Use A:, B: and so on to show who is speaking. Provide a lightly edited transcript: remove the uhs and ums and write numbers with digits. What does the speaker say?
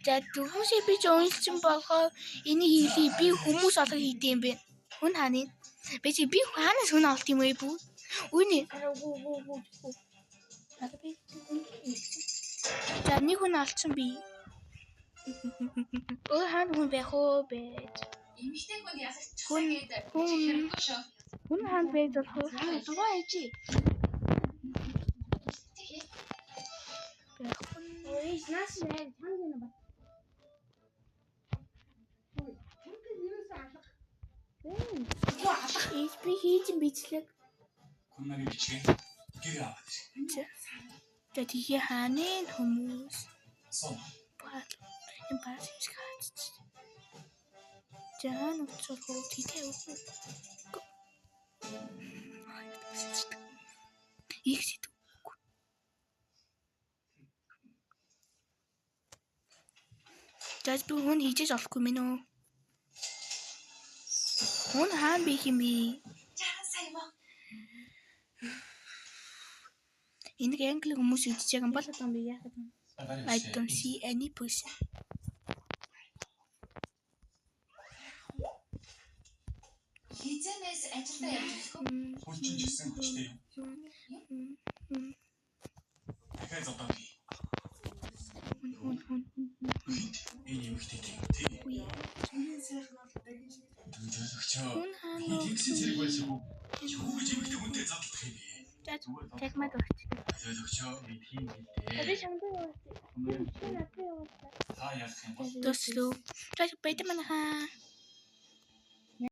A: За түүхээ би ч уйлчин болгоо энийг хийлий би хүмүүс олох хийдэм юм бэ. Хүн хааны. Би хаанаас хүн олт юм бэ бүү? Үний. За нэг хүн олцсон би. Хаана хүн байх уу бэ?
B: Эмэгтэй хүн ясагчсан гэдэг хэрэггүй шүү.
A: Хүн хаана байж болох вэ?
B: Дугаа ээжи.
A: Ой, нас нэг хангана ба. Би хийж бичлэг.
C: Күннээ бичгээ. Гэр аваад.
A: За тийхээ хааны хүмүүс.
C: Сон.
A: Юм баас хаач. Жан уцор хөө тийтэй үү. Ихсэд. Жаж би хүн хийж олохгүй мэн үү? Хүн хаан би юм бэ?
B: Сайн ба.
A: Энийг англи хүмүүс үзэж байгаа юм бол одоо би яах вэ? I don't see any person.
B: Хизэнээс ажилдаа явж ирсэн.
C: Хүчин гэсэн хүчтэй юм. Дахиад зодоо. Энэ юмхтэй тийм.
A: Хүн хаана?
C: Тэгсэн зэрэг байсан уу? Юу гэж юмхтэй хүнтэй задлах юм бэ?
A: Тэг мад өгч.
C: Зөвлөгчөө тийм
A: Би
C: гэдэг.
A: чамд явуулсан.
C: Та яах юм бол
A: Төслөө. Тэг бэдэ манайхаа.